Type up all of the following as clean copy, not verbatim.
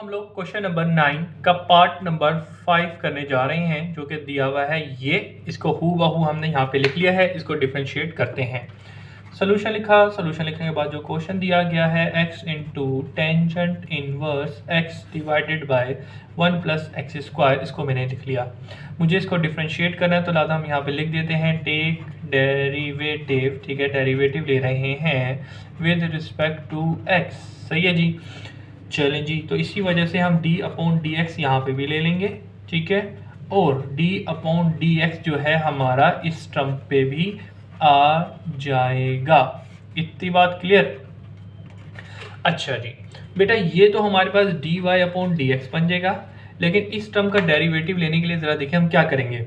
हम लोग question number 9 का पार्ट नंबर 5 करने जा रहे हैं, जो कि दिया हुआ है ये। इसको हूबहू हमने यहाँ पे लिख लिया है। इसको डिफरेंशिएट करते हैं। सोल्यूशन लिखा। सोल्यूशन लिखने के बाद जो क्वेश्चन दिया गया है x into tangent inverse x divided by 1 plus x square, इसको मैंने लिख लिया। मुझे इसको डिफरेंशिएट करना है, तो लादा हम यहाँ पे लिख देते हैं टेक डेरिवेटिव। ठीक है, डेरिवेटिव ले रहे हैं विद रिस्पेक्ट टू x। सही है जी। चलें जी, तो इसी वजह से हम d अपॉन डी एक्स यहाँ पर भी ले लेंगे। ठीक है, और d अपॉन डी एक्स जो है हमारा इस टर्म पे भी आ जाएगा। इतनी बात क्लियर? अच्छा जी बेटा, ये तो हमारे पास D Y upon D x बन जाएगा, लेकिन इस टर्म का डेरिवेटिव लेने के लिए ज़रा देखिए हम क्या करेंगे।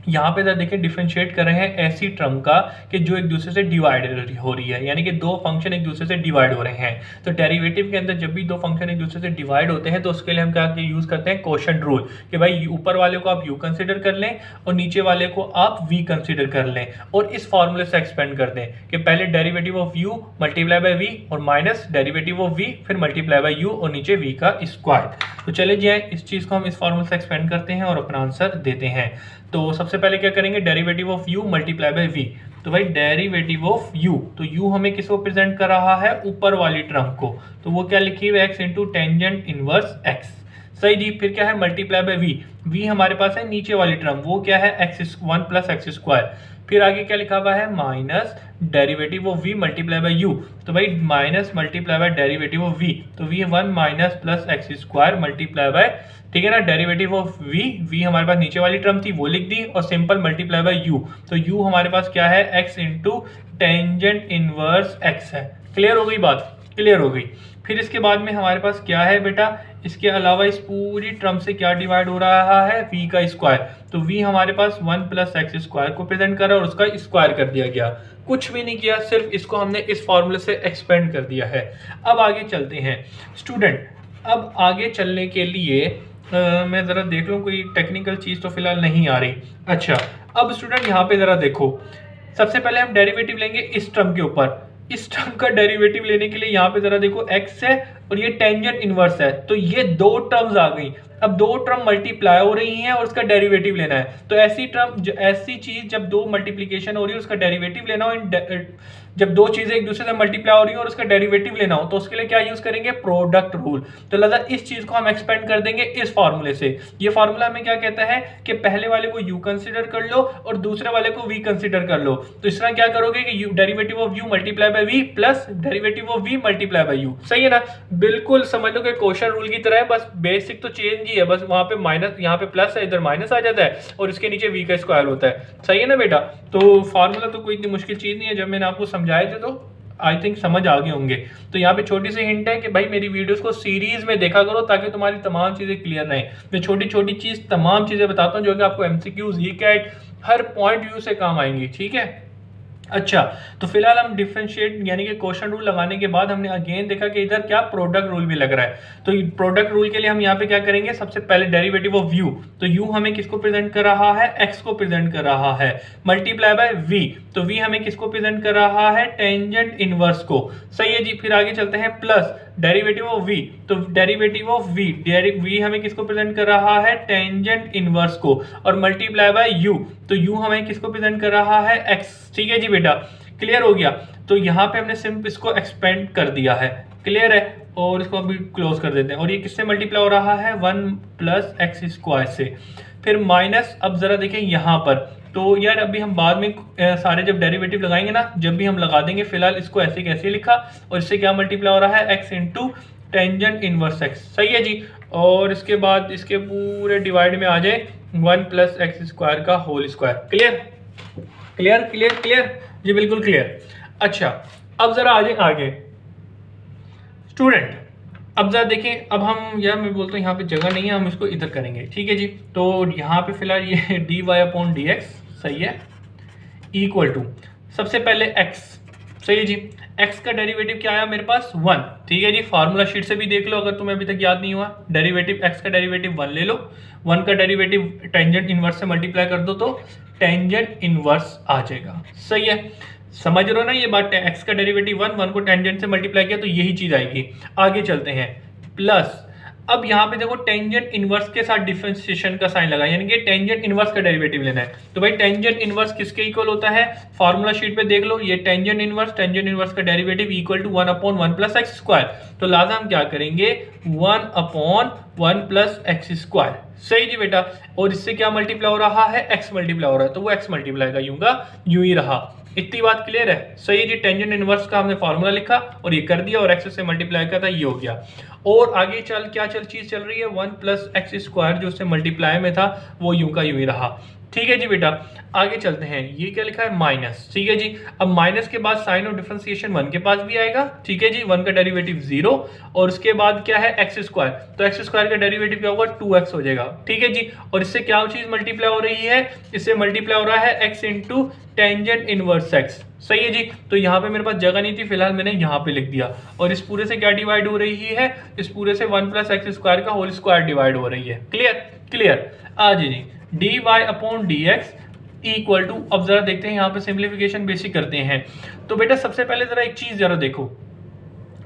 यहाँ पे जरा देखिए, डिफरेंशिएट कर रहे हैं ऐसी टर्म का कि जो एक दूसरे से डिवाइड हो रही है, यानी कि दो फंक्शन एक दूसरे से डिवाइड हो रहे हैं। तो डेरिवेटिव के अंदर जब भी दो फंक्शन एक दूसरे से डिवाइड होते हैं, तो उसके लिए हम क्या यूज़ करते हैं, कोशेंट रूल, कि भाई ऊपर वाले को आप u कंसिडर कर लें और नीचे वाले को आप v कंसिडर कर लें, और इस फॉर्मूले से एक्सपेंड कर दें कि पहले derivative of u multiply by v और माइनस डेरिवेटिव ऑफ v फिर मल्टीप्लाई बाय u और नीचे v का स्क्वायर। तो चले जाए, इस चीज़ को हम इस फॉर्मूले से एक्सपेंड करते हैं और अपना आंसर देते हैं। तो सबसे पहले क्या करेंगे, derivative of u multiply by v। तो भाई डेरिवेटिव ऑफ u, तो u हमें किसको प्रेजेंट कर रहा है, ऊपर वाली टर्म को, तो वो क्या लिखी हुई है, x into tangent inverse x। सही जी। फिर क्या है, मल्टीप्लाई बाय v। v हमारे पास है नीचे वाली टर्म, वो क्या है, x 1 प्लस एक्स स्क्वायर। फिर आगे क्या लिखा हुआ है, minus derivative of v multiply by u। तो भाई minus multiply by derivative of v, तो v 1 minus plus x square multiply by, ठीक है ना, डेरिवेटिव ऑफ v हमारे पास नीचे वाली टर्म थी वो लिख दी, और सिंपल मल्टीप्लाई बाय u। तो u हमारे पास क्या है, x into tangent inverse x है। क्लियर हो गई बात? क्लियर हो गई। फिर इसके बाद में हमारे पास क्या है बेटा, इसके अलावा इस पूरी टर्म से क्या डिवाइड हो रहा है, v का स्क्वायर। तो v हमारे पास 1 प्लस एक्स स्क्वायर को प्रेजेंट करा और उसका स्क्वायर कर दिया गया। कुछ भी नहीं किया, सिर्फ इसको हमने इस फॉर्मूले से एक्सपेंड कर दिया है। अब आगे चलते हैं स्टूडेंट। अब आगे चलने के लिए मैं ज़रा देख लूँ, कोई टेक्निकल चीज़ तो फिलहाल नहीं आ रही। अच्छा, अब स्टूडेंट यहाँ पे ज़रा देखो, सबसे पहले हम डेरिवेटिव लेंगे इस टर्म के ऊपर। इस टर्म का डेरिवेटिव लेने के लिए यहाँ पे जरा देखो, x है और ये टेंजेंट इनवर्स है, तो ये दो टर्म्स आ गई। अब दो टर्म मल्टीप्लाई हो रही हैं और उसका डेरिवेटिव लेना है। तो ऐसी टर्म, ऐसी चीज जब दो मल्टीप्लिकेशन हो रही है उसका डेरिवेटिव लेना हो, जब दो चीजें एक दूसरे से मल्टीप्लाई हो रही है और उसका डेरिवेटिव लेना हो, तो उसके लिए क्या यूज करेंगे, प्रोडक्ट रूल। तो लिहाजा इस चीज को हम एक्सपेंड कर देंगे इस फॉर्मूले से। ये फॉर्मूला हमें क्या कहता है कि पहले वाले को u कंसिडर कर लो और दूसरे वाले को v कंसिडर कर लो। तो इस तरह क्या करोगे कि derivative of u multiply by v plus derivative of v multiply by u। सही है ना? बिल्कुल समझ लो कि क्वोशिएंट रूल की तरह है, बस बेसिक तो चेंज ही है, बस वहां पे माइनस, यहाँ पे प्लस है, इधर माइनस आ जाता है और इसके नीचे v का स्क्वायर होता है। सही है ना बेटा? तो फॉर्मूला तो कोई इतनी मुश्किल चीज नहीं है, जब मैंने आपको समझाए थे तो आई थिंक समझ आ गए होंगे। तो यहाँ पे छोटी सी हिंट है कि भाई मेरी वीडियोस को सीरीज में देखा करो ताकि तुम्हारी तमाम चीजें क्लियर रहें। मैं छोटी छोटी चीज, तमाम चीजें बताता हूँ जो कि आपको एमसीक्यूज, जीकैट, हर पॉइंट व्यू से काम आएंगी। ठीक है? अच्छा, तो फिलहाल हम डिफरेंशिएट यानी कि क्वोशिएंट रूल लगाने के बाद हमने अगेन देखा कि इधर क्या प्रोडक्ट रूल भी लग रहा है। तो प्रोडक्ट रूल के लिए हम यहाँ पे क्या करेंगे, सबसे पहले डेरिवेटिव ऑफ u, तो u हमें किसको प्रेजेंट कर रहा है, x को प्रेजेंट कर रहा है, मल्टीप्लाई बाय v, तो v हमें किसको प्रेजेंट कर रहा है, टेंजेंट इनवर्स को। सही है जी। फिर आगे चलते हैं, प्लस डेरिवेटिव ऑफ v, तो डेरिवेटिव ऑफ v हमें किसको प्रेजेंट कर रहा है, टेंजेंट इनवर्स को, और मल्टीप्लाई बाय u, तो u हमें किसको प्रेजेंट कर रहा है, x। ठीक है जी बेटा, क्लियर हो गया। तो यहाँ पे हमने सिर्फ इसको एक्सपेंड कर दिया है। क्लियर है? और इसको अभी क्लोज कर देते हैं। और ये किससे मल्टीप्लाई हो रहा है, 1 प्लस एक्स स्क्वायर से। फिर माइनस, अब जरा देखें यहाँ पर, तो यार अभी हम बाद में सारे जब डेरिवेटिव लगाएंगे ना, जब भी हम लगा देंगे, फिलहाल इसको ऐसे कैसे लिखा, और इससे क्या मल्टीप्लाई हो रहा है, x into tangent inverse x। सही है जी। और इसके बाद इसके पूरे डिवाइड में आ जाए 1 प्लस एक्स स्क्वायर का whole square. Clear clear clear clear जी, बिल्कुल क्लियर। अच्छा, अब जरा आ जाए आगे स्टूडेंट। अब जरा देखें, अब हम, यार मैं बोलता हूँ यहाँ पे जगह नहीं है, हम इसको इधर करेंगे। ठीक है जी। तो यहाँ पे फिलहाल ये d Y upon D x, सही है, इक्वल टू सबसे पहले x। सही है जी। x का डेरिवेटिव क्या आया मेरे पास, 1। ठीक है जी। फार्मूला शीट से भी देख लो अगर तुम्हें अभी तक याद नहीं हुआ। डेरिवेटिव x का डेरिवेटिव 1 ले लो, 1 का डेरिवेटिव टेंजेंट इनवर्स से मल्टीप्लाई कर दो तो टेंजेंट इनवर्स आ जाएगा। सही है, समझ रहे हो ना ये बात? x का डेरिवेटिव 1 को टेंजेंट से मल्टीप्लाई किया तो यही चीज आएगी। आगे चलते हैं, प्लस अब यहाँ पे देखो टेंजेंट इनवर्स के साथ डिफरेंशिएशन का साइन लगा, यानी कि टेंजेंट इनवर्स का डेरिवेटिव लेना है। तो भाई टेंजेंट इनवर्स किसके इक्वल होता है, फार्मूला शीट पे देख लो, ये टेंजेंट इनवर्स का derivative equal to 1/1 plus x square. तो लाजा हम क्या करेंगे, 1/1 प्लस एक्स स्क्वायर। सही जी बेटा, और इससे क्या मल्टीप्लाई हो रहा है, एक्स मल्टीप्लाई हो रहा है, तो वो एक्स मल्टीप्लाई का यूं ही रहा। इतनी बात क्लियर है। सही जी, टेंजेंट इनवर्स का हमने फार्मूला लिखा और ये कर दिया और एक्स से मल्टीप्लाई करता, ये हो गया। और आगे चीज चल रही है, 1 प्लस एक्स स्क्वायर जो उससे मल्टीप्लाई में था वो यूं का यूं ही रहा। ठीक है जी बेटा, आगे चलते हैं। ये क्या लिखा है, माइनस। ठीक है जी, अब माइनस के बाद साइन ऑफ डिफरेंशिएशन 1 के पास भी आएगा। ठीक है जी, 1 का डेरिवेटिव 0 और उसके बाद क्या है, एक्स स्क्वायर। तो एक्स स्क्वायर का डेरिवेटिव क्या होगा, 2x हो जाएगा। ठीक है जी, और इससे क्या चीज मल्टीप्लाई हो रही है, इससे मल्टीप्लाई हो रहा है x into tangent inverse x। सही है जी, तो यहाँ पे मेरे पास जगह नहीं थी, फिलहाल मैंने यहाँ पे लिख दिया। और इस पूरे से क्या डिवाइड हो रही है, इस पूरे से 1 प्लस एक्स स्क्वायर का होल स्क्वायर डिवाइड हो रही है। क्लियर। आज जी dy upon dx equal to, अब जरा देखते हैं यहाँ पे सिंप्लीफिकेशन बेसिक करते हैं। तो बेटा सबसे पहले जरा एक चीज जरा देखो,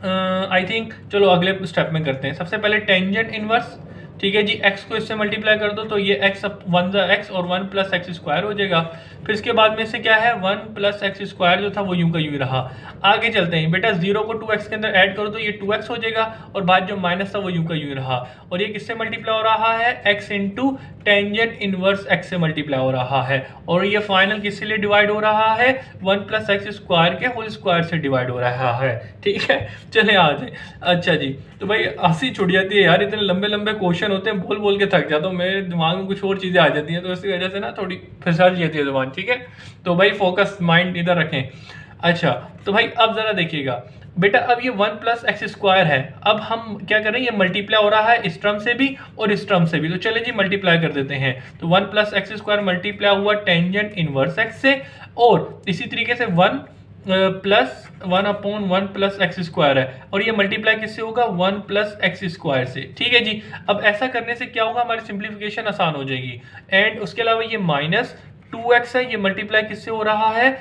आई थिंक चलो अगले स्टेप में करते हैं। सबसे पहले टेंजेंट इनवर्स, ठीक है जी, x को इससे मल्टीप्लाई कर दो तो ये x 1 x और 1 प्लस एक्स स्क्वायर हो जाएगा। फिर इसके बाद में से क्या है, 1 प्लस एक्स स्क्वायर जो था वो यूं का यूं रहा। आगे चलते हैं बेटा, 0 को 2x के अंदर ऐड करो तो ये 2x हो जाएगा और बाद जो माइनस था वो यूं का यूं रहा। और ये किससे मल्टीप्लाई हो रहा है, x into tangent inverse x से मल्टीप्लाई हो रहा है। और ये फाइनल किससे लिए डिवाइड हो रहा है, 1 प्लस एक्स स्क्वायर के होल स्क्वायर से डिवाइड हो रहा है। ठीक है, चले आ जाए। अच्छा जी, तो भाई हंसी छुट जाती है यार, इतने लंबे लंबे क्वेश्चन होते हैं, बोल बोल के थक जाता हूँ, मेरे दिमाग में कुछ और चीज़ें आ जाती हैं, तो इसकी वजह से ना थोड़ी फिसल जाती है जुबान। ठीक है, तो भाई फोकस माइंड इधर रखें। अच्छा, तो भाई अब जरा देखिएगा बेटा, अब ये 1 प्लस एक्स स्क्वायर है, अब हम क्या कर रहे हैं, ये मल्टीप्लाई हो रहा है इस टर्म से भी और इस टर्म से भी। तो चले जी मल्टीप्लाई कर देते हैं। तो 1 प्लस एक्स स्क्वायर मल्टीप्लाई हुआ टेंजेंट इनवर्स एक्स से, और इसी तरीके से 1 प्लस 1/1 प्लस एक्स स्क्वायर है, और ये मल्टीप्लाई किससे होगा, 1 प्लस एक्स स्क्वायर से। ठीक है जी, अब ऐसा करने से क्या होगा, हमारी सिंप्लीफिकेशन आसान हो जाएगी। एंड उसके अलावा ये माइनस 2x है, ये मल्टीप्लाई किससे हो रहा है,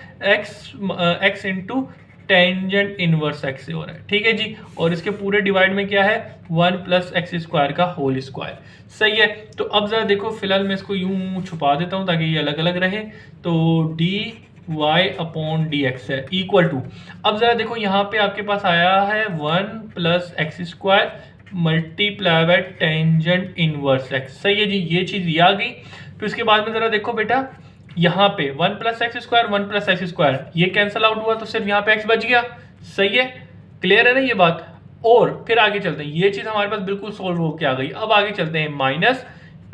x into tangent inverse x से हो रहा है। ठीक है जी, और इसके पूरे डिवाइड में क्या है, 1 प्लस एक्स स्क्वायर का होल स्क्वायर। सही है, तो अब जरा देखो, फिलहाल मैं इसको यूं छुपा देता हूं ताकि ये अलग अलग रहे। तो dy अपॉन dx है इक्वल टू, अब जरा देखो यहाँ पे आपके पास आया है 1 plus x square multiply by tangent inverse x। सही है जी, ये चीज ये आ गई। फिर उसके बाद में जरा देखो बेटा, यहाँ पे 1 plus x square 1 plus x square ये कैंसिल आउट हुआ तो सिर्फ यहाँ पे x बच गया। सही है, क्लियर है ना ये बात। और फिर आगे चलते हैं, ये चीज हमारे पास बिल्कुल सोल्व होके आ गई। अब आगे चलते हैं, माइनस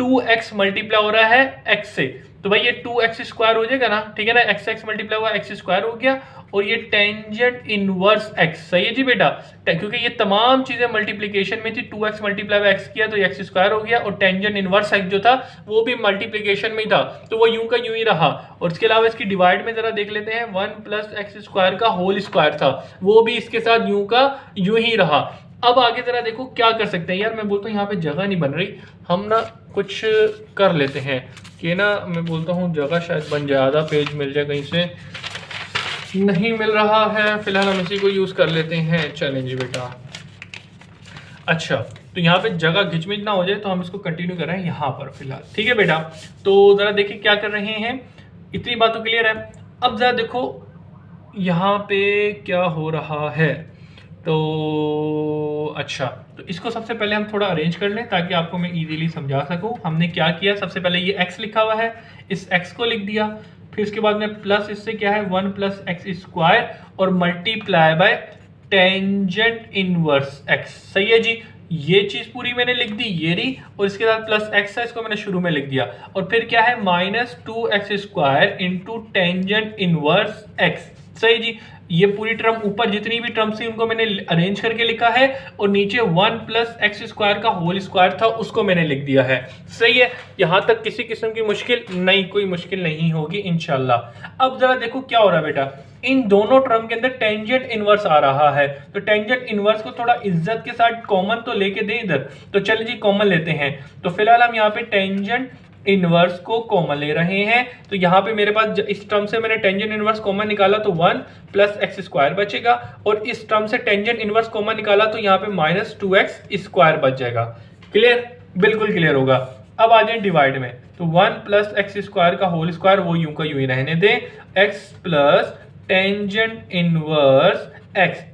2x मल्टीप्लाई हो रहा है x से, तो भाई ये 2x स्क्वायर हो जाएगा ना। ठीक है ना, x मल्टीप्लाई हुआ x स्क्वायर हो गया, और ये टेंजेंट इनवर्स x। सही है जी बेटा, क्योंकि ये तमाम चीजें मल्टीप्लिकेशन में थी, 2x मल्टीप्लाई बाय x किया तो x स्क्वायर हो गया, और टेंजेंट इनवर्स x जो था वो भी मल्टीप्लिकेशन में ही था, तो वो यूं का यूं ही रहा। और इसके अलावा इसकी डिवाइड में जरा देख लेते हैं, 1 प्लस एक्स स्क्वायर का होल स्क्वायर था, वो भी इसके साथ यूं का यूं ही रहा। अब आगे जरा देखो क्या कर सकते हैं। यार मैं बोलता हूँ यहाँ पे जगह नहीं बन रही, हम ना कुछ कर लेते हैं कि ना, मैं बोलता हूँ जगह शायद बन जाए, आधा पेज मिल जाए, कहीं से नहीं मिल रहा है, फिलहाल हम इसी को यूज कर लेते हैं। चलें जी बेटा। अच्छा, तो यहाँ पे जगह घिचमिच ना हो जाए तो हम इसको कंटिन्यू कर रहे हैं यहाँ पर फिलहाल। ठीक है बेटा, तो जरा देखिए क्या कर रहे हैं, इतनी बात तो क्लियर है। अब जरा देखो यहाँ पे क्या हो रहा है। तो अच्छा, तो इसको सबसे पहले हम थोड़ा अरेंज कर लें ताकि आपको मैं इजीली समझा सकूं। हमने क्या किया, सबसे पहले ये x लिखा हुआ है, इस x को लिख दिया। फिर इसके बाद में प्लस इससे क्या है, 1 प्लस एक्स स्क्वायर और multiply bye tangent inverse x। सही है जी, ये चीज पूरी मैंने लिख दी, ये रही, और इसके साथ प्लस एक्स है, इसको मैंने शुरू में लिख दिया। और फिर क्या है, minus 2x square into tangent inverse x। सही जी, ये पूरी टर्म ऊपर जितनी भी टर्म थी उनको मैंने अरेंज करके लिखा है, और नीचे 1 प्लस एक्स स्क्वायर का होल स्क्वायर था उसको मैंने लिख दिया है। सही है, यहां तक किसी किस्म की मुश्किल नहीं, कोई मुश्किल नहीं होगी इंशाल्लाह। अब जरा देखो क्या हो रहा है बेटा, इन दोनों टर्म के अंदर टेंजेंट इनवर्स आ रहा है, तो टेंजेंट इनवर्स को थोड़ा इज्जत के साथ कॉमन तो लेके दे इधर। तो चलिए जी कॉमन लेते हैं। तो फिलहाल हम यहाँ पे टेंजेंट इनवर्स को कॉमन ले रहे हैं। तो यहाँ पे मेरे पास इस टर्म से मैंने टेंजेंट इनवर्स कॉमन निकाला तो 1 प्लस एक्स स्क्वायर बचेगा, और इस टर्म से टेंजेंट इनवर्स कॉमन निकाला तो यहाँ पे माइनस 2x स्क्वायर बच जाएगा। क्लियर, बिल्कुल क्लियर होगा। अब आ जाए डिवाइड में, तो 1 प्लस एक्स स्क्वायर का होल स्क्वायर वो यूं का यूं ही रहने दें, x plus tangent inverse x.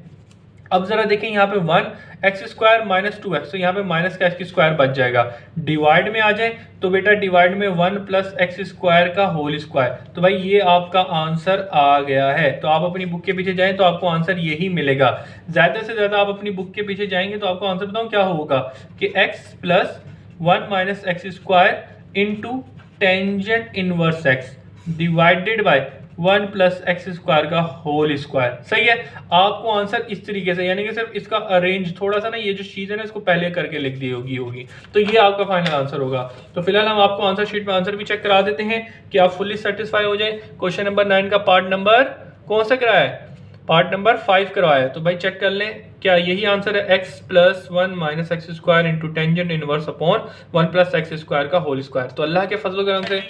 अब जरा देखें यहाँ पे 1 एक्स स्क्वायर माइनस 2x, तो यहाँ पे माइनस का एक्स स्क्वायर बच जाएगा। डिवाइड में आ जाए तो बेटा डिवाइड में 1 प्लस एक्स स्क्वायर का होल स्क्वायर, तो भाई ये आपका आंसर आ गया है। तो आप अपनी बुक के पीछे जाएं तो आपको आंसर यही मिलेगा। ज्यादा से ज्यादा आप अपनी बुक के पीछे जाएंगे तो आपको आंसर बताऊं क्या होगा कि x plus 1 minus x square into tangent inverse x divided bye 1 plus x square का होल स्क्वायर। सही है, आपको आंसर इस तरीके से, यानी कि सिर्फ इसका अरेंज थोड़ा सा ना, ये जो चीज़ है ना इसको पहले करके लिख दी होगी तो ये आपका फाइनल आंसर होगा। तो फिलहाल हम आपको आंसर शीट में आंसर भी चेक करा देते हैं कि आप फुल्ली सेटिस्फाई हो जाए। क्वेश्चन नंबर 9 का पार्ट नंबर कौन सा कराया है? पार्ट नंबर 5 करवाया है। तो भाई चेक कर लें, क्या यही आंसर है? x plus 1 minus x square into tangent inverse upon 1 plus x square का होल स्क्वायर। तो अल्लाह के फजल करम से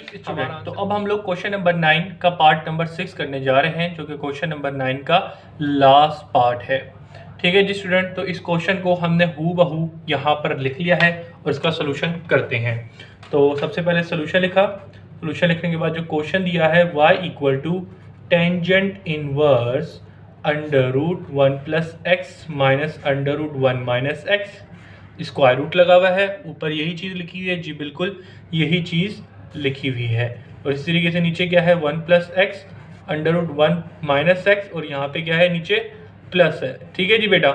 तो अब हम लोग क्वेश्चन नंबर 9 का पार्ट नंबर 6 करने जा रहे हैं, जो कि क्वेश्चन नंबर 9 का लास्ट पार्ट है। ठीक है जी स्टूडेंट, तो इस क्वेश्चन को हमने हूबहू यहाँ पर लिख लिया है और इसका सोल्यूशन करते हैं। तो सबसे पहले सोल्यूशन लिखा, सोल्यूशन लिखने के बाद जो क्वेश्चन दिया है y equal to tangent inverse under root 1 plus x minus under root 1 minus x, square root लगा हुआ है, ऊपर यही चीज़ लिखी हुई है जी, बिल्कुल यही चीज़ लिखी हुई है। और इस तरीके से नीचे क्या है 1 plus x under root 1 minus x, और यहाँ पे क्या है नीचे प्लस है। ठीक है जी बेटा,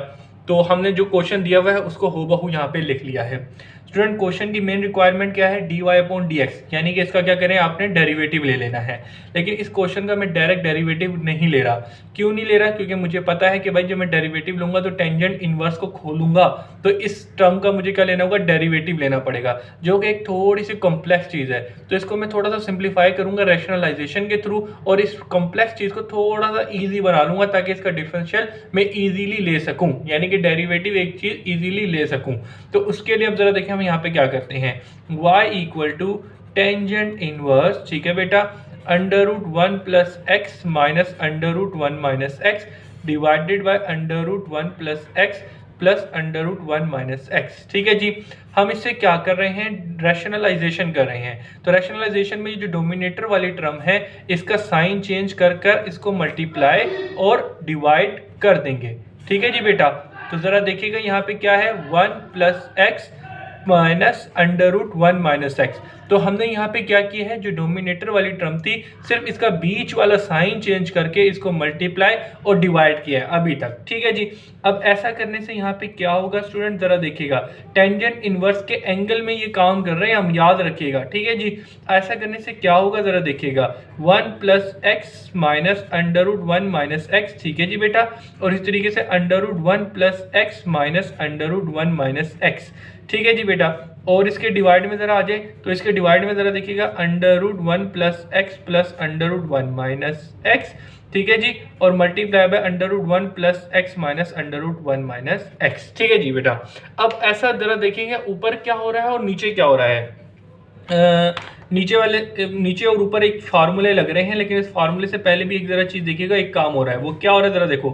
तो हमने जो क्वेश्चन दिया हुआ है उसको हूबहू यहाँ पे लिख लिया है। स्टूडेंट क्वेश्चन की मेन रिक्वायरमेंट क्या है? dy अपॉन dx, यानी कि इसका क्या करें आपने डेरिवेटिव ले लेना है। लेकिन इस क्वेश्चन का मैं डायरेक्ट डेरिवेटिव नहीं ले रहा। क्यों नहीं ले रहा? क्योंकि मुझे पता है कि भाई जब मैं डेरिवेटिव लूंगा तो टेंजेंट इनवर्स को खोलूंगा तो इस टर्म का मुझे क्या लेना होगा? डेरिवेटिव लेना पड़ेगा, जो कि एक थोड़ी सी कॉम्प्लेक्स चीज़ है। तो इसको मैं थोड़ा सा सिंप्लीफाई करूंगा रैशनलाइजेशन के थ्रू, और इस कॉम्प्लेक्स चीज़ को थोड़ा सा ईजी बना लूंगा ताकि इसका डिफरेंशियल मैं ईजीली ले सकूं, यानी कि डेरिवेटिव एक चीज़ ईजीली ले सकूं। तो उसके लिए अब जरा देखें हम यहाँ पे क्या करते हैं, y equal to tangent inverse, ठीक है बेटा, under root 1 plus x minus under root 1 minus x divided by under root 1 plus x plus under root 1 minus x. ठीक है जी, हम इससे क्या कर रहे हैं? रैशनलाइजेशन कर रहे हैं। तो रैशनलाइजेशन में ये जो डोमिनेटर वाली टर्म है इसका साइन चेंज कर कर इसको मल्टीप्लाई और डिवाइड कर देंगे। ठीक है जी बेटा, तो जरा देखिएगा यहाँ पे क्या है 1 plus x minus under root 1 minus x. तो हमने यहाँ पे क्या किया है, जो डोमिनेटर वाली टर्म थी सिर्फ इसका बीच वाला साइन चेंज करके इसको मल्टीप्लाई और डिवाइड किया है अभी तक। ठीक है जी, अब ऐसा करने से यहाँ पे क्या होगा स्टूडेंट, जरा देखिएगा टेंजेंट इनवर्स के एंगल में ये काम कर रहे हैं, हम याद रखिएगा। ठीक है जी, ऐसा करने से क्या होगा जरा देखिएगा 1 plus x minus under root 1 minus x. ठीक है जी बेटा, और इस तरीके से under root 1 plus x minus under root 1 minus x. ठीक है जी बेटा, और इसके डिवाइड में जरा आ जाए तो इसके डिवाइड में जरा देखिएगा under root 1 plus x plus under root 1 minus x. ठीक है जी, और multiply by under root 1 plus x minus under root 1 minus x. ठीक है जी बेटा, अब ऐसा जरा देखेंगे ऊपर क्या हो रहा है और नीचे क्या हो रहा है। नीचे और ऊपर एक फार्मूले लग रहे हैं, लेकिन इस फार्मूले से पहले भी एक जरा चीज देखिएगा, एक काम हो रहा है। वो क्या हो रहा है जरा देखो,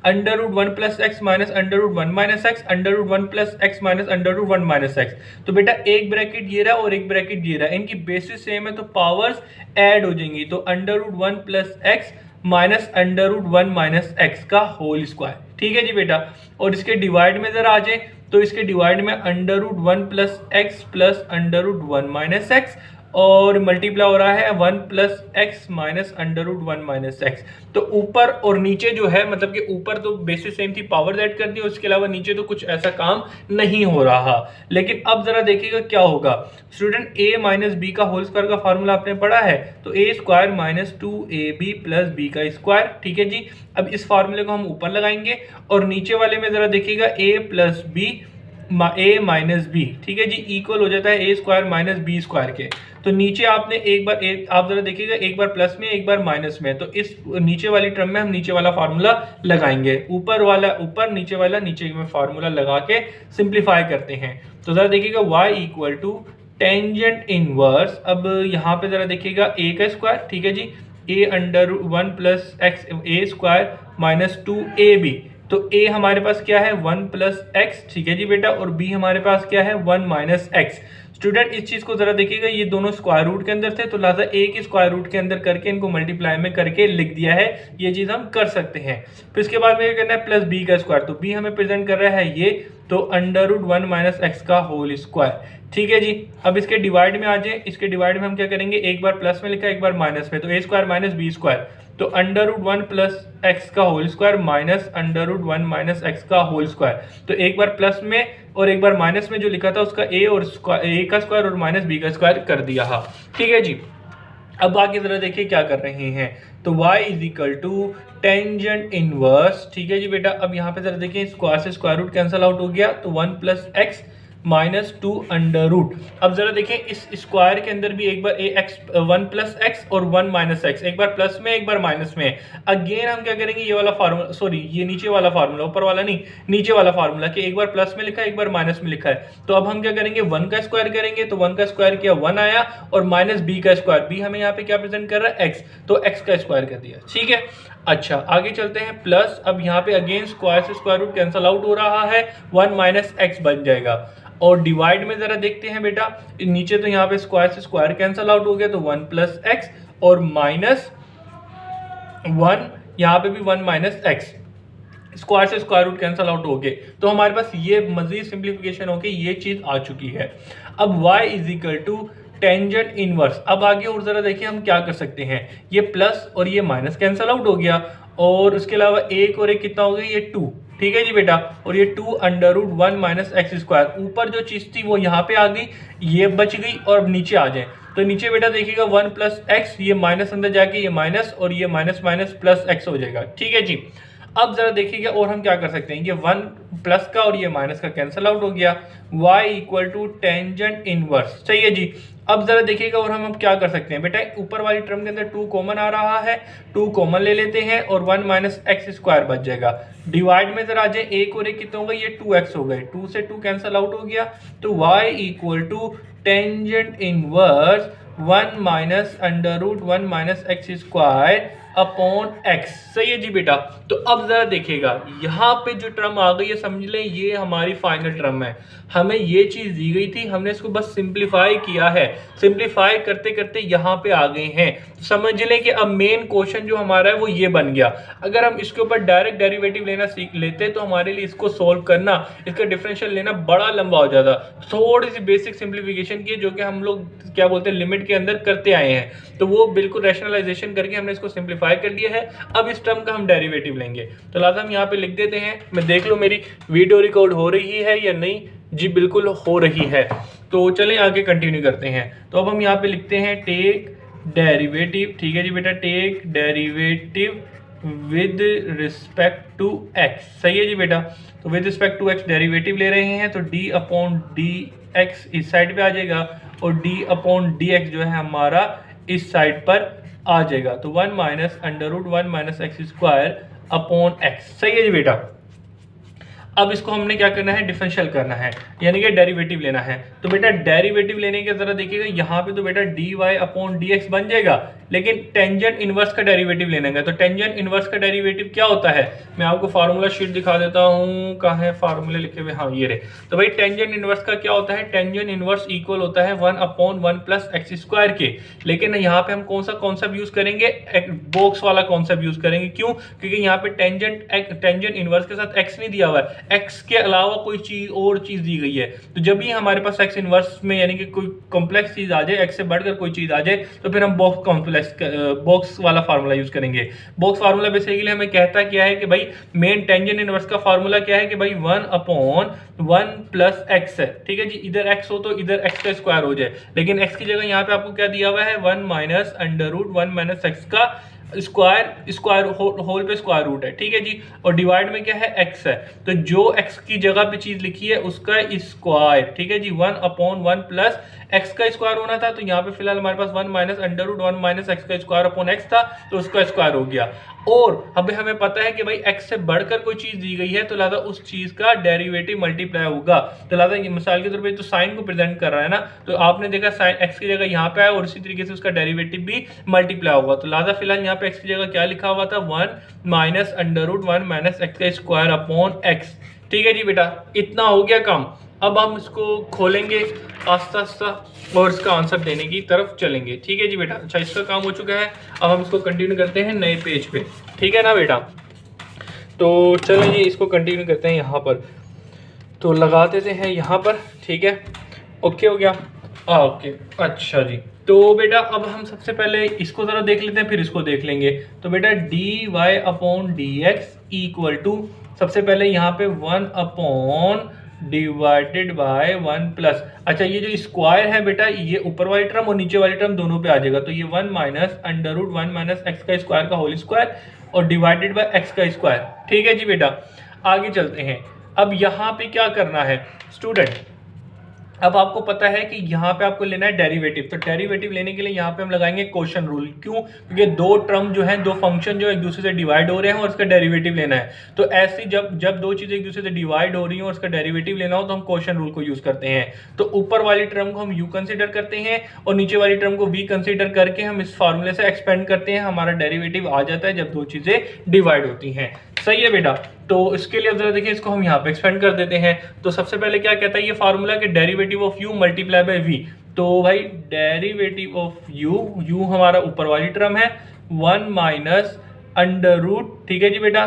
under root 1 plus x minus under root 1 minus x, under root 1 plus x minus under root 1 minus x. तो बेटा एक ब्रैकेट ये रहा और एक ब्रैकेट ये रहा, इनकी बेसिस सेम है तो पावर्स ऐड हो जाएंगी। तो under root 1 plus x minus under root 1 minus x का होल स्क्वायर। ठीक है जी बेटा, और इसके डिवाइड में जरा आ जाए तो इसके डिवाइड में under root 1 plus x plus under root 1 minus x, और मल्टीप्लाई हो रहा है 1 plus x minus under root 1 minus x. तो ऊपर और नीचे जो है, मतलब कि ऊपर तो बेसिस सेम थी, पावर ऐड कर दी, उसके अलावा नीचे तो कुछ ऐसा काम नहीं हो रहा। लेकिन अब जरा देखिएगा क्या होगा स्टूडेंट, a माइनस बी का होल स्क्वायर का फार्मूला आपने पढ़ा है, तो a square minus 2ab plus B का स्क्वायर। ठीक है जी, अब इस फार्मूले को हम ऊपर लगाएंगे और नीचे वाले में जरा देखिएगा a plus b a minus b. ठीक है जी, इक्वल हो जाता है a square minus b square के। तो नीचे आपने एक बार आप जरा देखिएगा, एक बार प्लस में एक बार माइनस में, तो इस नीचे वाली टर्म में हम नीचे वाला फार्मूला लगाएंगे, ऊपर वाला ऊपर नीचे वाला नीचे में फार्मूला लगा के सिंप्लीफाई करते हैं। तो जरा देखिएगा y equal to tangent inverse, अब यहाँ पे जरा देखिएगा a का स्क्वायर। ठीक है जी, a under 1 plus x a square minus 2ab तो a हमारे पास क्या है 1 प्लस एक्स, ठीक है जी बेटा, और b हमारे पास क्या है 1 माइनस एक्स। स्टूडेंट इस चीज को जरा देखिएगा, ये दोनों स्क्वायर रूट के अंदर थे, तो लिहाजा एक ही स्क्वायर रूट के अंदर करके इनको मल्टीप्लाई में करके लिख दिया है, ये चीज हम कर सकते हैं। फिर इसके बाद में क्या करना है प्लस बी का स्क्वायर, तो बी हमें प्रेजेंट कर रहा है ये, तो अंडर रूट 1 माइनस एक्स का होल स्क्वायर, ठीक है जी। अब इसके डिवाइड में आ जाए, इसके डिवाइड में हम क्या करेंगे, एक बार प्लस में लिखा एक बार माइनस में, तो ए स्क्वायर माइनस बी स्क्वायर, तो अंडर रूट 1 प्लस एक्स का whole square minus under root 1 minus x का होल स्क्वायर। तो एक बार प्लस में और एक बार माइनस में जो लिखा था उसका ए और ए का स्क्वायर और माइनस बी का स्क्वायर कर दिया, हाँ ठीक है जी। अब आगे जरा देखिए क्या कर रहे हैं, तो y is equal to tangent inverse, ठीक है जी बेटा। अब यहाँ पे जरा देखिए स्क्वायर से स्क्वायर रूट कैंसिल आउट हो गया, तो 1 plus x minus 2 under root. अब जरा देखें इस स्क्वायर के अंदर भी एक बार एक्स 1 प्लस एक्स और 1 माइनस एक्स, एक बार प्लस में एक बार माइनस में। अगेन हम क्या करेंगे, ये वाला फार्मूला, सॉरी ये नीचे वाला फार्मूला, ऊपर वाला नहीं नीचे वाला फार्मूला, कि एक बार प्लस में लिखा है एक बार माइनस में लिखा है, तो अब हम क्या करेंगे 1 का स्क्वायर करेंगे, तो 1 का स्क्वायर किया 1 आया, और माइनस बी का स्क्वायर, बी हमें यहाँ पे क्या प्रेजेंट कर रहा है एक्स, तो एक्स का स्क्वायर कर दिया, ठीक है। अच्छा आगे चलते हैं, प्लस अब यहाँ पे अगेन स्क्वायर से स्क्वायर रूट कैंसिल आउट हो रहा है, 1 माइनस एक्स बन जाएगा। और डिवाइड में जरा देखते हैं बेटा, नीचे तो यहाँ पे स्क्वायर से स्क्वायर कैंसिल आउट हो गया, तो 1 प्लस एक्स और माइनस 1, यहाँ पे भी 1 माइनस एक्स, स्क्वायर से स्क्वायर रूट कैंसिल आउट हो गए, तो हमारे पास ये मजीद सिंप्लीफिकेशन होके ये चीज आ चुकी है। अब y is equal to tangent inverse. अब आगे और जरा देखिए हम क्या कर सकते हैं, ये प्लस और ये माइनस कैंसिल आउट हो गया, और उसके अलावा एक और एक कितना हो गया, ये 2, ठीक है जी बेटा, और ये 2 under root 1 minus x square, ऊपर जो चीज थी वो यहाँ पे आ गई, ये बच गई, और अब नीचे आ जाए, तो नीचे बेटा देखिएगा 1 प्लस एक्स, ये माइनस अंदर जाके ये माइनस, और ये माइनस माइनस प्लस एक्स हो जाएगा, ठीक है जी। अब जरा देखिएगा और हम क्या कर सकते हैं, ये 1 प्लस का और ये माइनस का कैंसिल आउट हो गया, y equal to tangent inverse, सही है जी। अब जरा देखिएगा और हम क्या कर सकते हैं बेटा, ऊपर वाली टर्म के अंदर 2 कॉमन आ रहा है, 2 कॉमन ले लेते हैं, और 1 माइनस एक्स स्क्वायर बच जाएगा। डिवाइड में जरा आ जाए, एक और एक कितना हो गया, ये 2x हो गए, 2 से 2 कैंसिल आउट हो गया, तो y equal to tangent inverse 1 minus under root 1 minus x square upon x, सही है जी बेटा। तो अब जरा देखिएगा यहाँ पे जो टर्म आ गई है, समझ लें ये हमारी फाइनल टर्म है, हमें ये चीज दी गई थी, हमने इसको बस सिंप्लीफाई किया है, सिंप्लीफाई करते करते यहाँ पे आ गए हैं, समझ लें कि अब मेन क्वेश्चन जो हमारा है वो ये बन गया। अगर हम इसके ऊपर डायरेक्ट डेरिवेटिव लेना सीख लेते तो हमारे लिए इसको सोल्व करना, इसका डिफरेंशियल लेना बड़ा लंबा हो जाता। थोड़ी सी बेसिक सिंप्लीफिकेशन की जो कि हम लोग क्या बोलते हैं लिमिट के अंदर करते आए हैं, तो वो बिल्कुल रैशनलाइजेशन करके हमने इसको सिंप्लीफाई कर दिया है। अब इस टर्म का हम डेरिवेटिव लेंगे, तो लाजम हम यहाँ पे लिख देते हैं, मैं देख लो मेरी वीडियो रिकॉर्ड हो रही है या नहीं, जी बिल्कुल हो रही है। तो चलें आगे कंटिन्यू करते हैं। तो अब हम यहाँ पे लिखते हैं टेक डेरिवेटिव, ठीक है जी बेटा, take derivative with respect to x, सही है जी बेटा। तो with respect to x derivative ले रहे हैं, तो डी अपॉन डी एक्स इस साइड पे आ जाएगा, और डी अपॉन डी एक्स जो है हमारा इस साइड पर आ जाएगा, तो 1 minus under root 1 minus x square upon x, सही है जी बेटा। अब इसको हमने क्या करना है, डिफरेंशियल करना है, यानी कि डेरिवेटिव लेना है। तो बेटा डेरिवेटिव लेने के जरा देखिएगा यहाँ पे तो बेटा d Y upon D x बन जाएगा, लेकिन टेंजेंट इनवर्स का डेरिवेटिव लेना है। तो टेंजेंट इनवर्स का डेरिवेटिव क्या होता है, मैं आपको फार्मूला शीट दिखा देता हूँ, कहाँ है फार्मूले लिखे हुए, हाँ ये रहे। तो भाई टेंजेंट इनवर्स का क्या होता है, टेंजेंट इनवर्स इक्वल होता है 1 अपॉन 1 प्लस एक्स स्क्वायर के, लेकिन यहाँ पे हम कौन सा कॉन्सेप्ट यूज करेंगे, बॉक्स वाला कॉन्सेप्ट यूज करेंगे। क्यों, क्योंकि यहाँ पे टेंजेंट इनवर्स के साथ एक्स नहीं दिया हुआ है, एक्स के अलावा कोई चीज और चीज दी गई है। तो जब भी हमारे पास एक्स इनवर्स में यानी कि कोई कॉम्प्लेक्स चीज आ जाए, एक्स से बढ़कर कोई चीज आ जाए, तो फिर हम बॉक्स वाला फार्मूला यूज करेंगे। बॉक्स फार्मूला बेसिकली हमें कहता क्या है कि भाई मेन टेंजेंट इनवर्स का फार्मूला क्या है कि भाई 1 अपॉन 1 प्लस एक्स है, ठीक है जी। इधर एक्स हो तो इधर एक्स का स्क्वायर हो जाए, लेकिन एक्स की जगह यहाँ पे आपको क्या दिया हुआ है, 1 minus under root 1 minus x का स्क्वायर होल पे स्क्वायर रूट है, ठीक है जी। और डिवाइड में क्या है, एक्स है, तो जो एक्स की जगह पे चीज लिखी है उसका स्क्वायर, ठीक है जी। 1 अपॉन 1 प्लस एक्स का स्क्वायर होना था, तो यहाँ पे फिलहाल हमारे पास 1 minus under root 1 minus x का स्क्वायर अपॉन एक्स था, तो उसका स्क्वायर हो गया। और अब हमें पता है कि भाई x से बढ़कर कोई चीज दी गई है तो लिहाजा उस चीज का डेरिवेटिव मल्टीप्लाई होगा। तो लिहाजा ये मिसाल के तौर पे तो साइन को प्रेजेंट कर रहा है ना, तो आपने देखा साइन x की जगह यहाँ पे आया और इसी तरीके से उसका डेरिवेटिव भी मल्टीप्लाई होगा। तो लिहाजा फिलहाल यहाँ पे x की जगह क्या लिखा हुआ था, 1 minus under root 1 minus x का स्क्वायर अपॉन x। ठीक है जी बेटा, इतना हो गया काम। अब हम इसको खोलेंगे आस्ता आस्ता और इसका आंसर देने की तरफ चलेंगे। ठीक है जी बेटा, अच्छा इसका काम हो चुका है। अब हम इसको कंटिन्यू करते हैं नए पेज पे, ठीक है ना बेटा। तो चलें जी इसको कंटिन्यू करते हैं यहाँ पर, तो लगा देते हैं यहाँ पर। ठीक है, ओके हो गया, ओके अच्छा जी। तो बेटा अब हम सबसे पहले इसको ज़रा देख लेते हैं, फिर इसको देख लेंगे। तो बेटा d Y upon D x equal to, सबसे पहले यहाँ पे 1 अपॉन डिवाइडेड बाय 1 प्लस, अच्छा ये जो स्क्वायर है बेटा ये ऊपर वाली टर्म और नीचे वाली टर्म दोनों पे आ जाएगा। तो ये 1 minus under root 1 minus x का स्क्वायर का होल स्क्वायर और डिवाइडेड बाय एक्स का स्क्वायर। ठीक है जी बेटा, आगे चलते हैं। अब यहाँ पे क्या करना है स्टूडेंट, अब आपको पता है कि यहाँ पे आपको लेना है डेरिवेटिव। तो डेरिवेटिव लेने के लिए यहाँ पे हम लगाएंगे क्वोशंट रूल। क्यों? क्योंकि दो टर्म जो हैं, दो फंक्शन जो एक दूसरे से डिवाइड हो रहे हैं और इसका डेरिवेटिव लेना है। तो ऐसी जब दो चीजें एक दूसरे से डिवाइड हो रही हैं और उसका डेरिवेटिव लेना हो तो हम क्वोशंट रूल को यूज करते हैं। तो ऊपर वाली टर्म को हम u कंसिडर करते हैं और नीचे वाली टर्म को v कंसिडर करके हम इस फार्मूले से एक्सपेंड करते हैं। हमारा डेरिवेटिव आ जाता है जब दो चीजें डिवाइड होती हैं। सही है बेटा, तो इसके लिए अब जरा देखिए, इसको हम यहाँ पे एक्सपेंड कर देते हैं। तो सबसे पहले क्या कहता है ये फार्मूला कि derivative of u multiply by v। तो भाई डेरिवेटिव ऑफ u हमारा ऊपर वाली टर्म है 1 माइनस अंडर रूट, ठीक है जी बेटा,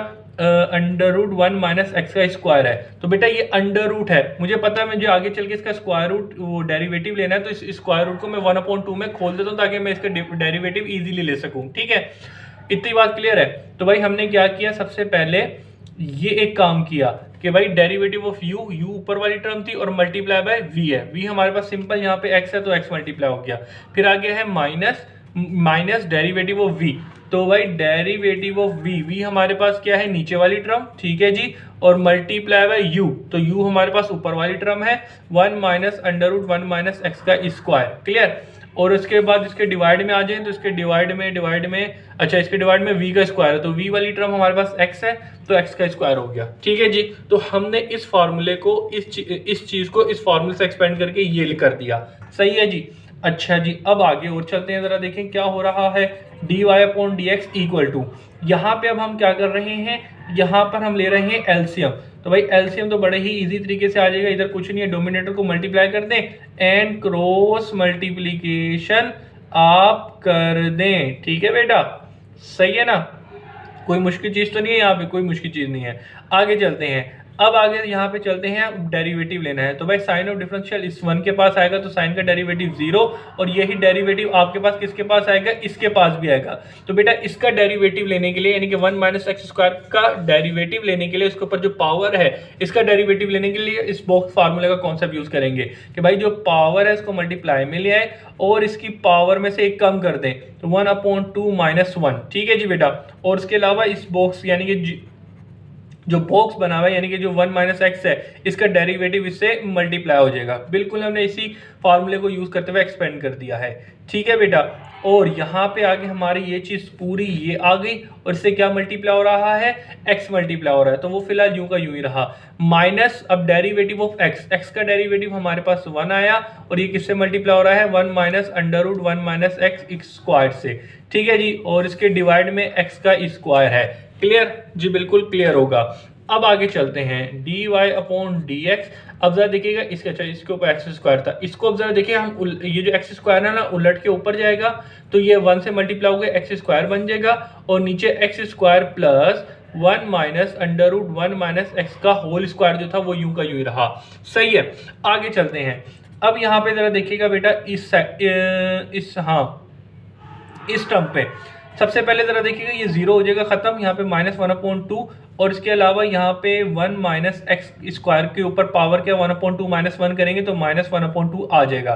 अंडर रूट 1 माइनस एक्स का स्क्वायर है। तो बेटा ये अंडर रूट है, मुझे पता है मुझे आगे चल के इसका स्क्वायर रूट वो डेरिवेटिव लेना है। तो इस स्क्वायर रूट को मैं 1/2 में खोल देता हूँ ताकि मैं इसका डेरिवेटिव इजीली ले सकूँ। ठीक है, इतनी बात क्लियर है। तो भाई हमने क्या किया, सबसे पहले ये एक काम किया कि भाई डेरिवेटिव ऑफ u ऊपर वाली टर्म थी और मल्टीप्लाई बाय v है। v हमारे पास सिंपल यहाँ पे x है तो x मल्टीप्लाई हो गया। फिर आगे है माइनस डेरिवेटिव ऑफ v। तो भाई डेरिवेटिव ऑफ v हमारे पास क्या है, नीचे वाली टर्म, ठीक है जी, और मल्टीप्लाई बाय u। तो u हमारे पास ऊपर वाली टर्म है 1 minus under root 1 minus x का स्क्वायर। क्लियर? और उसके बाद इसके डिवाइड में आ जाए तो इसके डिवाइड में अच्छा इसके डिवाइड में v का स्क्वायर है। तो v वाली टर्म हमारे पास x है तो x का स्क्वायर हो गया। ठीक है जी, तो हमने इस फार्मूले को इस चीज को इस फार्मूले से एक्सपेंड करके ये कर दिया। सही है जी, अच्छा जी। अब आगे और चलते हैं, जरा देखें क्या हो रहा है। D Y upon D x equal to, यहाँ पे अब हम क्या कर रहे हैं, यहाँ पर हम ले रहे हैं एलसीएम। तो भाई एलसीएम तो बड़े ही इजी तरीके से आ जाएगा। इधर कुछ नहीं है, डोमिनेटर को मल्टीप्लाई कर दें एंड क्रॉस मल्टीप्लीकेशन आप कर दें। ठीक है बेटा, सही है ना, कोई मुश्किल चीज तो नहीं है यहाँ पे, कोई मुश्किल चीज नहीं है। आगे चलते हैं, अब आगे यहाँ पे चलते हैं, डेरिवेटिव लेना है। तो भाई साइन ऑफ डिफरेंशियल इस 1 के पास आएगा तो साइन का डेरिवेटिव 0, और यही डेरिवेटिव आपके पास किसके पास आएगा, इसके पास भी आएगा। तो बेटा इसका डेरिवेटिव लेने के लिए यानी कि 1 माइनस एक्स स्क्वायर का डेरिवेटिव लेने के लिए इसके ऊपर जो पावर है इसका डेरिवेटिव लेने के लिए इस बॉक्स फार्मूले का कॉन्सेप्ट यूज करेंगे कि भाई जो पावर है इसको मल्टीप्लाई में ले आए और इसकी पावर में से एक कम कर दें। तो 1/2 माइनस 1। ठीक है जी बेटा, और इसके अलावा इस बॉक्स यानी कि जो बॉक्स बना हुआ है यानी कि जो 1 माइनस एक्स है इसका डेरिवेटिव इससे मल्टीप्लाई हो जाएगा। बिल्कुल हमने इसी फार्मूले को यूज करते हुए एक्सपेंड कर दिया है। ठीक है बेटा, और यहाँ पे आगे हमारी ये चीज पूरी ये आ गई और इससे क्या मल्टीप्लाई हो रहा है, x मल्टीप्लाई हो रहा है। तो वो फिलहाल यूं का यूं ही रहा। माइनस अब डेरिवेटिव ऑफ x का डेरिवेटिव हमारे पास 1 आया और ये किससे मल्टीप्लाई हो रहा है, 1 minus under root 1 minus x square से। ठीक है जी, और इसके डिवाइड में x का स्क्वायर है। क्लियर जी, बिल्कुल क्लियर होगा। अब आगे चलते हैं, d Y upon D x. अब जरा देखिएगा इसके, अच्छा इसके ऊपर एक्स स्क्वायर था, इसको अब जरा देखिए हम ये जो एक्स स्क्वायर है ना उलट के ऊपर जाएगा तो ये 1 से मल्टीप्लाई हो गया एक्स स्क्वायर बन जाएगा और नीचे x square plus 1 minus under root 1 minus x का होल स्क्वायर जो था वो यूं का यूं ही रहा। सही है, आगे चलते हैं। अब यहाँ पे जरा देखिएगा बेटा इस टर्म पे सबसे पहले जरा देखिएगा ये 0 हो जाएगा खत्म, यहाँ पे -1/2 और इसके अलावा यहाँ पे 1 माइनस एक्स स्क्वायर के ऊपर पावर क्या 1/2 -1 करेंगे तो -1/2 आ जाएगा।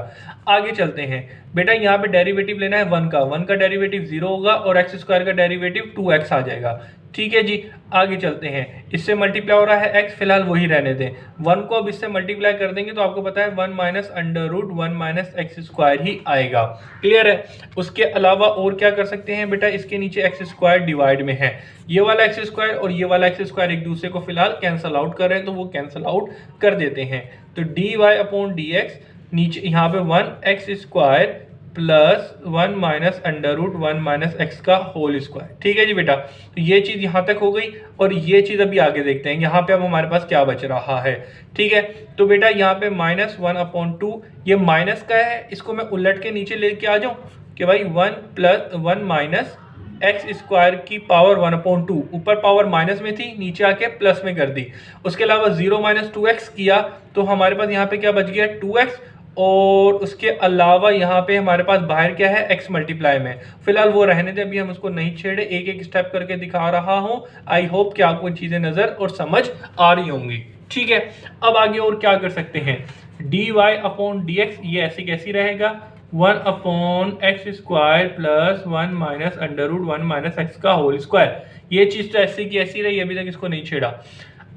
आगे चलते हैं बेटा, यहाँ पे डेरिवेटिव लेना है 1 का डेरिवेटिव 0 होगा और एक्स स्क्वायर का डेरिवेटिव 2x आ जाएगा। ठीक है जी, आगे चलते हैं। इससे मल्टीप्लाई हो रहा है x, फिलहाल वही रहने दें। 1 को अब इससे मल्टीप्लाई कर देंगे तो आपको पता है 1 minus under root 1 minus x square ही आएगा। क्लियर है? उसके अलावा और क्या कर सकते हैं बेटा, इसके नीचे एक्स स्क्वायर डिवाइड में है, ये वाला एक्स स्क्वायर और ये वाला एक्स स्क्वायर एक दूसरे को फिलहाल कैंसल आउट कर रहे हैं, तो वो कैंसल आउट कर देते हैं। तो d Y upon D x, नीचे यहाँ पे 1 x square plus 1 minus under root 1 minus x का होल स्क्वायर। ठीक है जी बेटा, तो ये चीज़ यहाँ तक हो गई और ये चीज़ अभी आगे देखते हैं। यहाँ पे अब हमारे पास क्या बच रहा है। ठीक है, तो बेटा यहाँ पे माइनस 1/2, ये माइनस का है, इसको मैं उलट के नीचे लेके आ जाऊँ कि भाई 1 माइनस एक्स स्क्वायर की पावर 1/2, ऊपर पावर माइनस में थी, नीचे आके प्लस में कर दी। उसके अलावा 0 माइनस 2x किया तो हमारे पास यहाँ पे क्या बच गया, 2x, और उसके अलावा यहाँ पे हमारे पास बाहर क्या है, x मल्टीप्लाई में। फिलहाल वो रहने दें, अभी हम उसको नहीं छेड़े, एक एक स्टेप करके दिखा रहा हूँ। आई होप कि आपको चीज़ें नज़र और समझ आ रही होंगी। ठीक है, अब आगे और क्या कर सकते हैं, d Y upon D x, ये ऐसे कैसी रहेगा, 1 upon x square plus 1 minus under root 1 minus x का होल स्क्वायर। ये चीज़ तो ऐसी की ऐसी रही, अभी तक इसको नहीं छेड़ा।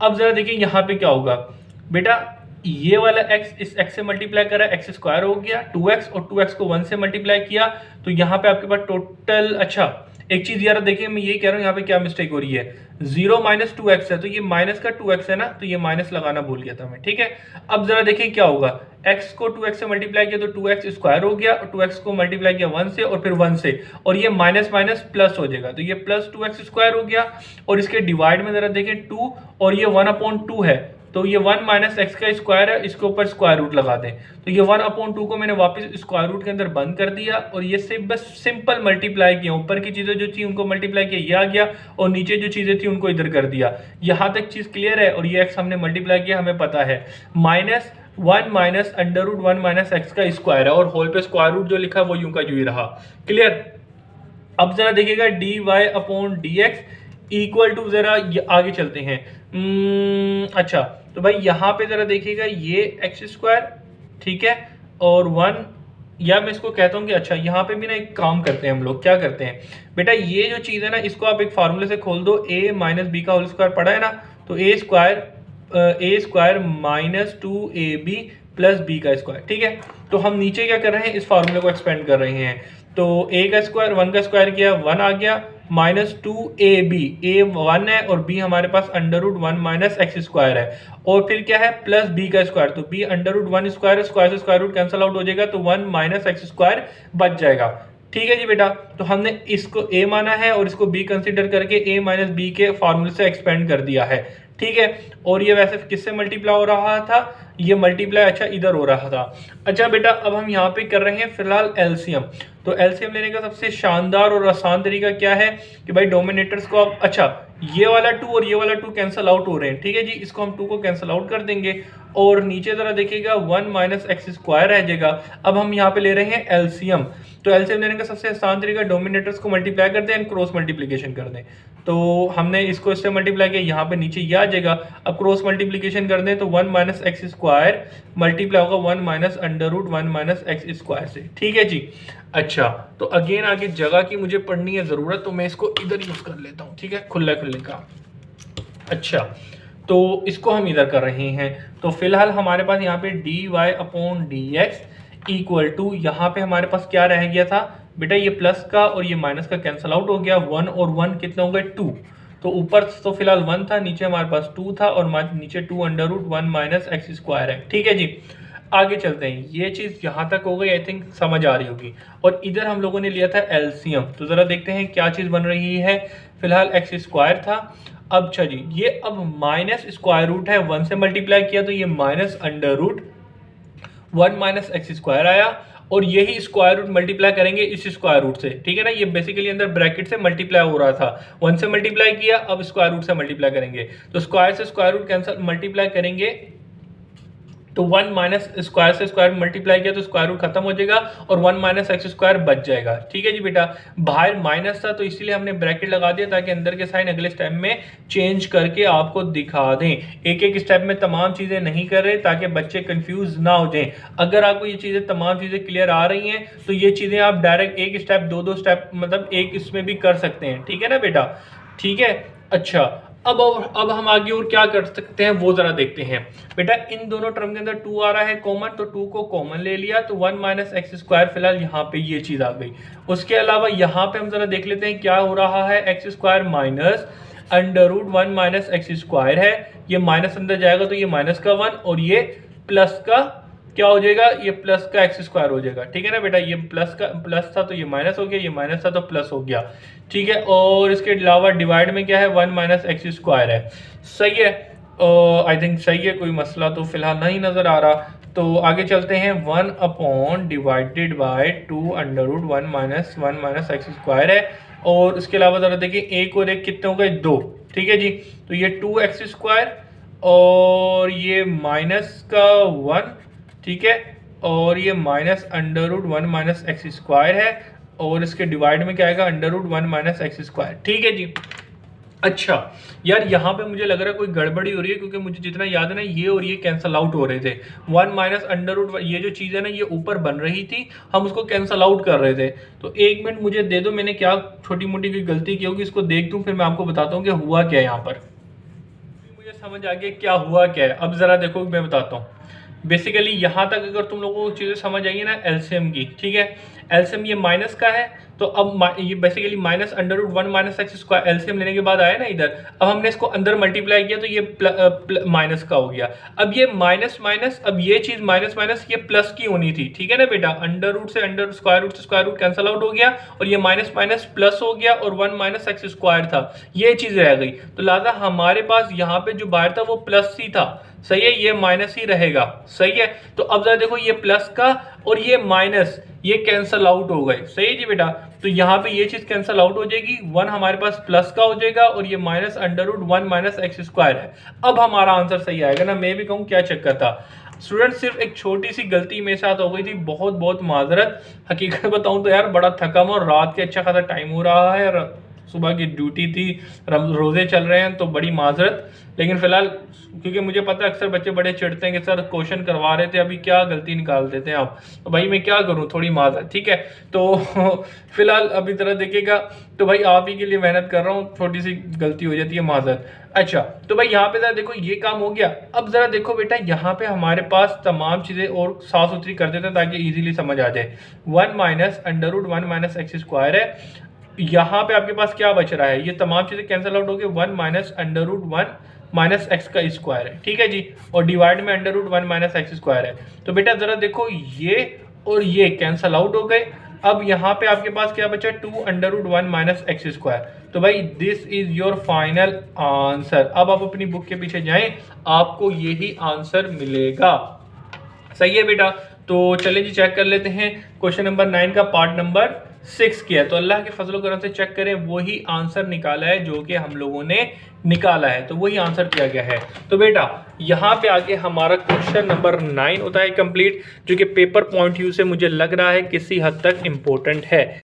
अब जरा देखिए यहाँ पे क्या होगा बेटा, ये वाला x इस x से मल्टीप्लाई करा, एक्स स्क्वायर हो गया 2x, और 2x को 1 से मल्टीप्लाई किया तो यहाँ पे आपके पास टोटल, अच्छा एक चीज यार देखिए, मैं यही कह रहा हूँ यहाँ पे क्या मिस्टेक हो रही है, 0 माइनस 2x है तो ये माइनस का 2x है ना, तो ये माइनस लगाना भूल गया था मैं। ठीक है, अब जरा देखिए क्या होगा, x को 2x से मल्टीप्लाई किया तो 2x स्क्वायर हो गया, और 2x को मल्टीप्लाई किया 1 से और फिर 1 से, और ये माइनस माइनस प्लस हो जाएगा, तो ये प्लस 2x स्क्वायर हो गया। और इसके डिवाइड में जरा देखें 2, और ये 1/2 है, तो ये 1 माइनस एक्स का स्क्वायर है, इसके ऊपर स्क्वायर रूट लगा दें, तो ये 1/2 को मैंने वापस स्क्वायर रूट के अंदर बंद कर दिया, और ये सिर्फ बस सिंपल मल्टीप्लाई किया, ऊपर की चीज़ें जो थी उनको मल्टीप्लाई किया, ये आ गया, और नीचे जो चीज़ें थी उनको इधर कर दिया। यहाँ तक चीज़ क्लियर है, और ये एक्स हमने मल्टीप्लाई किया, हमें पता है minus 1 minus under root 1 minus x का स्क्वायर है, और होल पे स्क्वायर रूट जो लिखा है वो यूं का यूं ही रहा। क्लियर? अब जरा देखिएगा d Y upon D x equal to, जरा आगे चलते हैं। अच्छा, तो भाई यहाँ पे जरा देखिएगा, ये एक्स स्क्वायर, ठीक है, और 1, या मैं इसको कहता हूँ कि अच्छा यहाँ पे भी ना एक काम करते हैं हम लोग, क्या करते हैं बेटा, ये जो चीज़ है ना, इसको आप एक फार्मूले से खोल दो, a माइनस बी का होल स्क्वायर पड़ा है ना, तो ए square minus 2ab plus B का स्क्वायर। ठीक है, तो हम नीचे क्या कर रहे हैं, इस फार्मूले को एक्सपेंड कर रहे हैं, तो a का स्क्वायर 1 का स्क्वायर किया 1 आ गया, माइनस 2ab, a 1 है और b हमारे पास under root 1 minus x square है, और फिर क्या है प्लस b का स्क्वायर, तो b under root 1 square, square से स्क्वायर रूट कैंसिल आउट हो जाएगा, तो 1 माइनस एक्स स्क्वायर बच जाएगा। ठीक है जी बेटा, तो हमने इसको a माना है और इसको b कंसीडर करके a माइनस बी के फार्मूले से एक्सपेंड कर दिया है। ठीक है, और ये वैसे किससे मल्टीप्लाई हो रहा था, ये मल्टीप्लाई अच्छा इधर हो रहा था। अच्छा बेटा, अब हम यहाँ पे कर रहे हैं फिलहाल एलसीएम, तो एलसीएम लेने का सबसे शानदार और आसान तरीका क्या है कि भाई डोमिनेटर्स को आप, अच्छा ये वाला 2 और ये वाला 2 कैंसिल आउट हो रहे हैं, ठीक है जी, इसको हम 2 को कैंसिल आउट कर देंगे, और नीचे जरा देखिएगा 1 माइनस एक्स स्क्वायर रह जाएगा। अब हम यहाँ पे ले रहे हैं एलसीएम, तो एलसीएम लेने का सबसे आसान तरीका डोमिनेटर्स को मल्टीप्लाई कर दें एंड क्रॉस मल्टीप्लीकेशन कर दें, तो हमने इसको इससे मल्टीप्लाई किया, यहाँ पे नीचे ये आ जाएगा। अब क्रॉस मल्टीप्लीकेशन कर दें तो 1 माइनस एक्स स्क्वायर मल्टीप्लाई होगा 1 minus under root 1 minus x square से। ठीक है जी, अच्छा तो अगेन आगे जगह की मुझे पढ़नी है ज़रूरत, तो मैं इसको इधर यूज़ कर लेता हूँ, ठीक है, खुले खुले का। अच्छा, तो इसको हम इधर कर रहे हैं, तो फिलहाल हमारे पास यहाँ पे d Y upon D x equal to, यहाँ पे हमारे पास क्या रह गया था बेटा, ये प्लस का और ये माइनस का कैंसिल आउट हो गया, 1 और 1 कितना हो गए 2, तो ऊपर तो फिलहाल 1 था, नीचे हमारे पास 2 था, और नीचे 2 under root 1 minus x square है। ठीक है जी, आगे चलते हैं, ये चीज़ यहाँ तक हो गई, आई थिंक समझ आ रही होगी। और इधर हम लोगों ने लिया था एलसीएम, तो ज़रा देखते हैं क्या चीज़ बन रही है। फिलहाल एक्स स्क्वायर था, अब अच्छा जी, ये अब माइनस स्क्वायर रूट है, 1 से मल्टीप्लाई किया तो ये minus under root 1 minus x square आया, और यही स्क्वायर रूट मल्टीप्लाई करेंगे इस स्क्वायर रूट से। ठीक है ना, ये बेसिकली अंदर ब्रैकेट से मल्टीप्लाई हो रहा था, 1 से मल्टीप्लाई किया, अब स्क्वायर रूट से मल्टीप्लाई करेंगे, तो स्क्वायर से स्क्वायर रूट कैंसिल, मल्टीप्लाई करेंगे तो 1 माइनस स्क्वायर से स्क्वायर मल्टीप्लाई किया तो स्क्वायर रूट खत्म हो जाएगा, और 1 माइनस एक्स स्क्वायर बच जाएगा। ठीक है जी बेटा, बाहर माइनस था तो इसीलिए हमने ब्रैकेट लगा दिया ताकि अंदर के साइन अगले स्टेप में चेंज करके आपको दिखा दें। एक एक स्टेप में तमाम चीज़ें नहीं कर रहे ताकि बच्चे कंफ्यूज ना हो जाएं। अगर आपको ये चीज़ें तमाम चीज़ें क्लियर आ रही हैं तो ये चीज़ें आप डायरेक्ट एक स्टेप दो स्टेप मतलब एक इसमें भी कर सकते हैं। ठीक है ना बेटा, ठीक है। अच्छा, अब हम आगे और क्या कर सकते हैं वो जरा देखते हैं। बेटा इन दोनों टर्म के अंदर 2 आ रहा है कॉमन, तो 2 को कॉमन ले लिया, तो 1 माइनस एक्स स्क्वायर फिलहाल यहाँ पे ये चीज आ गई। उसके अलावा यहाँ पे हम जरा देख लेते हैं क्या हो रहा है। X square minus under root 1 minus x square है, ये माइनस अंदर जाएगा तो ये माइनस का 1 और ये प्लस का क्या हो जाएगा, ये प्लस का एक्स स्क्वायर हो जाएगा। ठीक है ना बेटा, ये प्लस था तो ये माइनस हो गया, ये माइनस था तो प्लस हो गया। ठीक है, और इसके अलावा डिवाइड में क्या है 1 माइनस एक्स स्क्वायर है। सही है, आई थिंक सही है, कोई मसला तो फिलहाल नहीं नजर आ रहा। तो आगे चलते हैं। 1 upon divided by 2 under root 1 minus x square है। और इसके अलावा जरा देखिए एक और एक कितने हो गए 2। ठीक है जी, तो ये 2 एक्स स्क्वायर और ये माइनस का 1। ठीक है, और ये minus under root 1 minus x square है और इसके डिवाइड में क्या आएगा under root 1 minus x square. ठीक है जी। अच्छा यार, यहाँ पे मुझे लग रहा है कोई गड़बड़ी हो रही है, क्योंकि मुझे जितना याद है ना ये और ये कैंसल आउट हो रहे थे। 1 माइनस अंडर रूट ये जो चीज़ है ना ये ऊपर बन रही थी, हम उसको कैंसल आउट कर रहे थे। तो 1 मिनट मुझे दे दो, मैंने क्या छोटी मोटी कोई गलती की होगी इसको देख दूँ, फिर मैं आपको बताता हूँ कि हुआ क्या है यहाँ पर। मुझे समझ आ गया क्या हुआ क्या है। अब जरा देखो मैं बताता हूँ। बेसिकली यहाँ तक अगर तुम लोगों को चीज़ें समझ आएगी ना एलसीएम की, ठीक है, एलसीएम ये माइनस का है, तो अब ये basically minus under root 1 minus x square LCM लेने के बाद आया ना इधर, अब हमने इसको अंदर मल्टीप्लाई किया तो ये माइनस का हो गया। अब ये माइनस माइनस, अब ये चीज़ माइनस माइनस ये प्लस की होनी थी। ठीक है ना बेटा, अंडर रूट से under square root cancel out हो गया और ये माइनस माइनस प्लस हो गया और 1 माइनस एक्स स्क्वायर था, ये चीज़ रह गई। तो लिहाजा हमारे पास यहाँ पे जो बाहर था वो प्लस ही था। सही है, ये माइनस ही रहेगा। सही है, तो अब जरा देखो ये प्लस का और ये माइनस ये कैंसल आउट हो गए। सही है जी बेटा, तो यहाँ पे ये चीज कैंसल आउट हो जाएगी, 1 हमारे पास प्लस का हो जाएगा और ये minus under root 1 minus x square है। अब हमारा आंसर सही आएगा ना। मैं भी कहूँ क्या चक्कर था स्टूडेंट, सिर्फ एक छोटी सी गलती मेरे साथ हो गई थी, बहुत बहुत माजरत। हकीकत बताऊं तो यार बड़ा थका हूं और रात के अच्छा खासा टाइम हो रहा है और सुबह की ड्यूटी थी, रोजे चल रहे हैं, तो बड़ी माजरत। लेकिन फिलहाल क्योंकि मुझे पता है अक्सर बच्चे बड़े चिढ़ते हैं कि सर क्वेश्चन करवा रहे थे अभी क्या गलती निकाल देते हैं आप, तो भाई मैं क्या करूं, थोड़ी माजरत। ठीक है, तो फिलहाल अभी तरह देखिएगा, तो भाई आप ही के लिए मेहनत कर रहा हूँ, छोटी सी गलती हो जाती है, माजरत। अच्छा, तो भाई यहाँ पे जरा देखो ये काम हो गया। अब जरा देखो बेटा यहाँ पे हमारे पास तमाम चीजें और साफ सुथरी कर देते हैं ताकि इजीली समझ आ जाए। 1 minus under root 1 minus x square है, यहाँ पे आपके पास क्या बच रहा है, ये तमाम चीजें कैंसिल आउट हो गई, 1 minus under root 1 minus x का स्क्वायर है। ठीक है जी, और डिवाइड में under root 1 minus x square है। तो बेटा जरा देखो ये और ये कैंसिल आउट हो गए। अब यहाँ पे आपके पास क्या बचा, 2 under root 1 minus x square. तो भाई this is your final answer. अब आप अपनी बुक के पीछे जाएं, आपको यही आंसर मिलेगा। सही है बेटा, तो चलिए जी चेक कर लेते हैं। क्वेश्चन नंबर 9 का पार्ट नंबर 6 किया, तो अल्लाह के फजल करम से चेक करें, वही आंसर निकाला है जो कि हम लोगों ने निकाला है, तो वही आंसर किया गया है। तो बेटा यहाँ पे आगे हमारा क्वेश्चन नंबर 9 होता है कंप्लीट, जो कि पेपर पॉइंट व्यू से मुझे लग रहा है किसी हद तक इम्पोर्टेंट है।